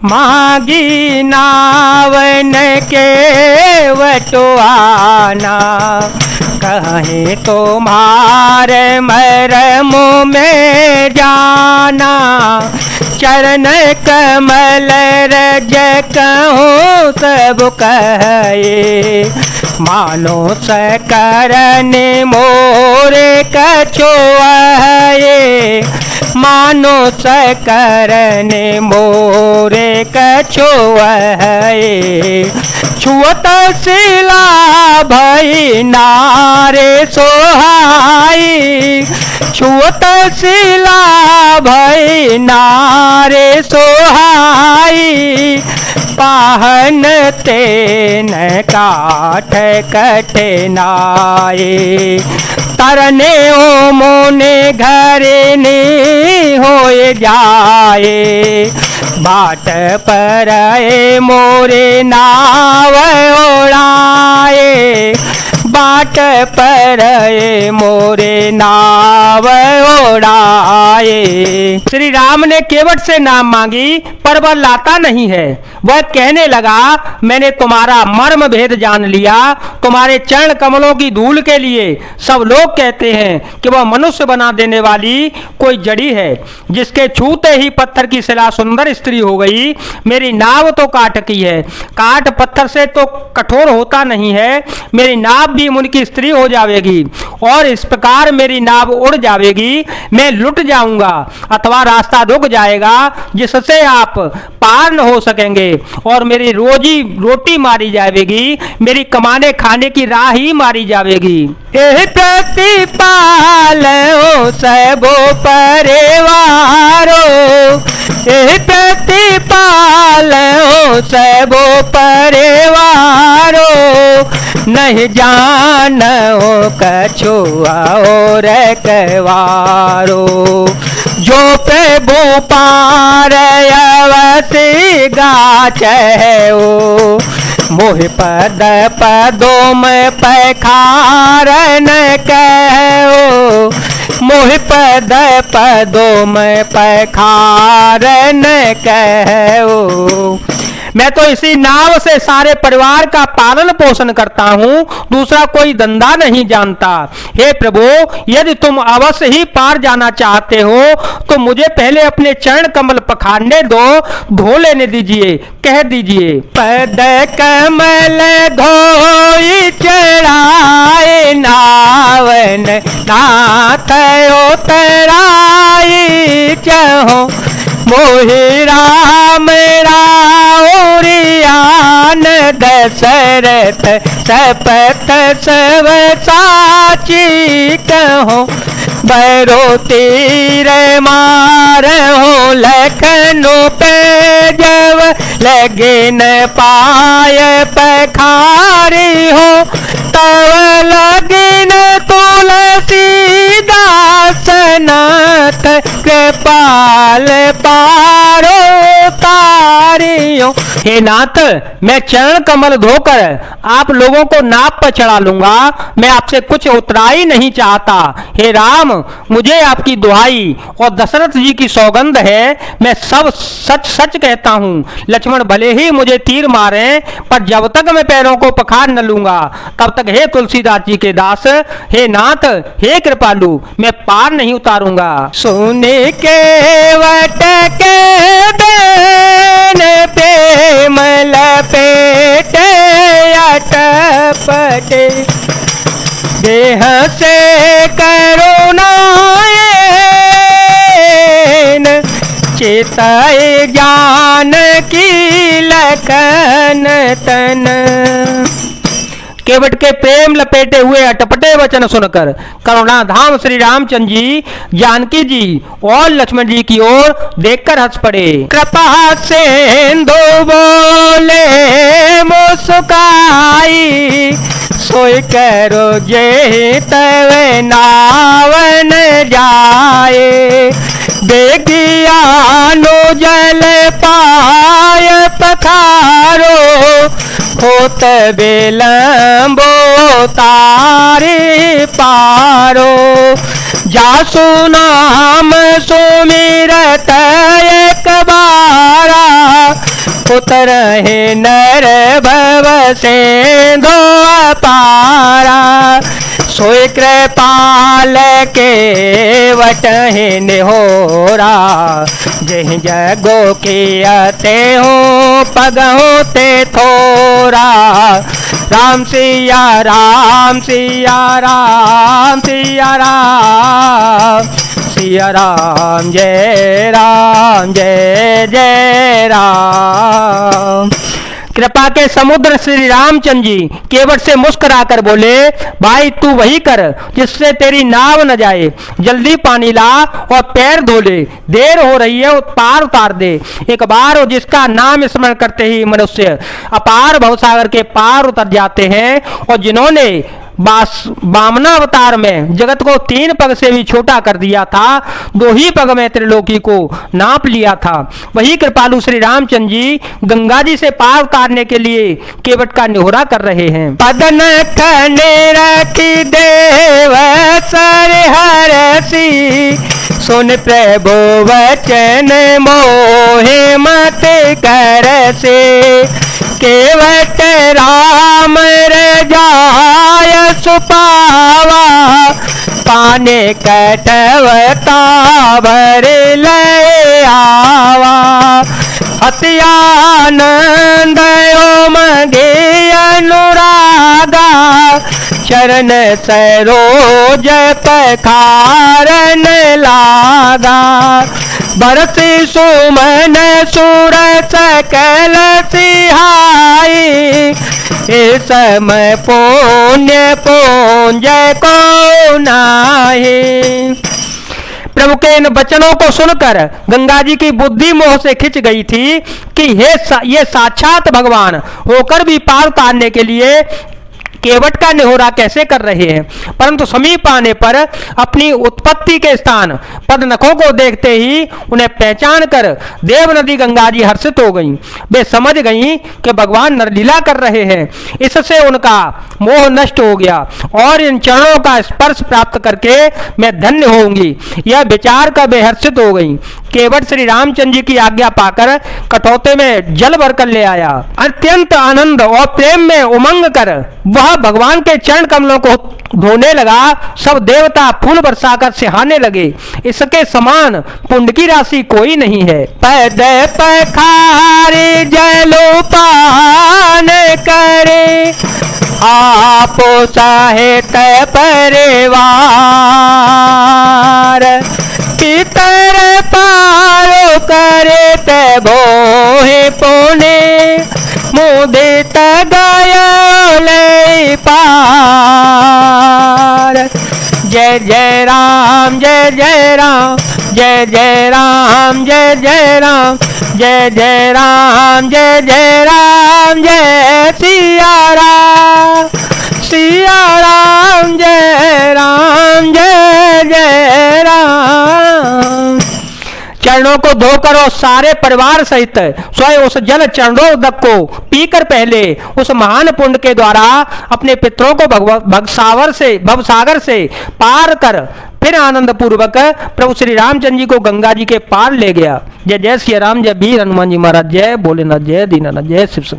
मागी नावन के वटवाना कहीं तुम्हारे मरम में जाना। चरण कमल रज कहूँ सब कहे मानो सकरन मोरे कछुआए। मानो सकरन मोरे कछुआए। छुअत शिला भई नारे सोहाई। छुअत शिला भई नारे सोहाई। पाहन तेन काठ कठिनाए। तरने ओ मोने घरे ने होए जाए। बाट पर मोरे नाव ओढ़ाए। बाट पर मोरे नाव ओढ़ाए। श्री राम ने केवट से नाम मांगी पर वह लाता नहीं है। वह कहने लगा मैंने तुम्हारा मर्म भेद जान लिया। तुम्हारे चरण कमलों की धूल के लिए सब लोग कहते हैं कि वह मनुष्य बना देने वाली कोई जड़ी है जिसके छूते ही पत्थर की शिला सुंदर स्त्री हो गई। मेरी नाव तो काठ की है, काठ पत्थर से तो कठोर होता नहीं है। मेरी नाव भी उनकी स्त्री हो जाएगी और इस प्रकार मेरी नाव उड़ जाएगी। मैं लुट जाऊंगा अथवा रास्ता रुक जाएगा जिससे आप पार न हो सकेंगे और मेरी रोजी रोटी मारी जाएगी। मेरी कमाने खाने की राह ही मारी जाएगी। एह प्रतिपाल हो सबो परिवारो। एह प्रतिपाल हो सबो परिवारो। नहीं जानो कछुआ और कवारो। जो प्रभु पार अवति गाच है ओ। मोह पद पदों में पैखारन कहो। मोह पद पदों में पैखारन कहो। मैं तो इसी नाव से सारे परिवार का पालन पोषण करता हूँ, दूसरा कोई धंधा नहीं जानता। हे प्रभु, यदि तुम अवश्य ही पार जाना चाहते हो तो मुझे पहले अपने चरण कमल पखारने दो, धो लेने दीजिए। कह दीजिए पद कमल धोई चढ़ाए। नावन नाथ उतराई चहो। मोहि राम राउरियान दशरथ सपथ सब साची कहो। बरो तीर मारहो लखनऊ पे जब लगे न पाय पखारी हो। तब लगे न तुलसी दास नाथ कृपाल पारो तारियो। हे नाथ, मैं चरण कमल धोकर आप लोगों को नाव पर चढ़ा लूंगा। मैं आपसे कुछ उतराई नहीं चाहता। हे राम, मुझे आपकी दुहाई और दशरथ जी की सौगंध है, मैं सब सच सच कहता हूँ। लक्ष्मण भले ही मुझे तीर मारे पर जब तक मैं पैरों को पखार न लूंगा तब तक हे तुलसीदास जी के दास, हे नाथ, हे कृपालु, मैं पार नहीं उतारूंगा। सोने के वट के देन पे मल पेटे अटपटे। देह से करुणाएन चेताए जान की लखन तन। केवट के प्रेम लपेटे हुए अटपटे वचन सुनकर करुणाधाम श्री रामचंद्र जी जानकी जी और लक्ष्मण जी की ओर देखकर हंस पड़े। कृपा सिंधु बोले मुस्काई। सोई करो जे तव नावन जाए। बेगियानो जल पाय पखारो। होत बेलम्बो तारे पारो। जासु नाम सुमिरत एक बारा उतरहि नर भव सिंधु अपारा। सोई कृपाल के वटहि निहोरा। जहि जगो कियते हो पगहु ते थोरा। राम सिया राम सिया राम सिया राम। सिया राम जय जय राम। कृपा के समुद्र श्री रामचंद्र जी केवट से मुस्कुराकर बोले, भाई तू वही कर जिससे तेरी नाव न जाए। जल्दी पानी ला और पैर धो ले, देर हो रही है, पार उतार दे। एक बार जिसका नाम स्मरण करते ही मनुष्य अपार भवसागर के पार उतर जाते हैं। और जिन्होंने वामनावतार में जगत को 3 पग से भी छोटा कर दिया था, 2 ही पग में त्रिलोकी को नाप लिया था, वही कृपालु श्री रामचंद्र जी गंगा जी से पार उतारने के लिए केवट का निहोरा कर रहे हैं। पदन खने रखी देव सर हरसी। सुन प्रभु वचन मोहे मत करसे। केवट राम रजाय सुपावा। पाने कटवता भर ले आवा। अति आनंद मगे अनुरागा। चरण सरोज पखारन लागा। बरसी सुमन सुर सकल सिहाई। इस समय पुण्य पुंज को नाही। प्रभु के इन वचनों को सुनकर गंगा जी की बुद्धि मोह से खिंच गई थी कि ये साक्षात भगवान होकर भी पार उतारने के लिए केवट का निहोरा कैसे कर रहे हैं। परंतु समीप आने पर अपनी उत्पत्ति के स्थान पद नखों को देखते ही उन्हें पहचान कर देव नदी गंगा जी हर्षित हो गईं। वे समझ गईं कि भगवान नरलीला कर रहे हैं। इससे उनका मोह नष्ट हो गया और इन चरणों का स्पर्श प्राप्त करके मैं धन्य होंगी, यह विचार कर वे हर्षित हो गईं। केवट श्री रामचंद्र जी की आज्ञा पाकर कटौते में जल भरकर ले आया। अत्यंत आनंद और प्रेम में उमंग कर वह भगवान के चरण कमलों को धोने लगा। सब देवता फूल बरसाकर सिहाने लगे। इसके समान पुण्य की राशि कोई नहीं है। पद पखारे जलोपान करे। आप साहित परिवार। पितर पारो करे तबोहे पुणे। मुदित गये पार। जय जय राम जय जय राम। जय जय राम जय जय राम। जय जय राम जय जय राम। जय सिया राम सिया राम। जय राम जय जय राम। चरणों को धोकर और सारे परिवार सहित स्वयं उस जल चरणोदक को पीकर पहले उस महान पुण्य के द्वारा अपने पितरों को भवसागर से पार कर फिर आनंद पूर्वक प्रभु श्री रामचंद्र जी को गंगा जी के पार ले गया। जय जय श्री राम। जय वीर हनुमान जी महाराज। जय भोलेनाथ। जय दीनानाथ। जय शिव शंकर।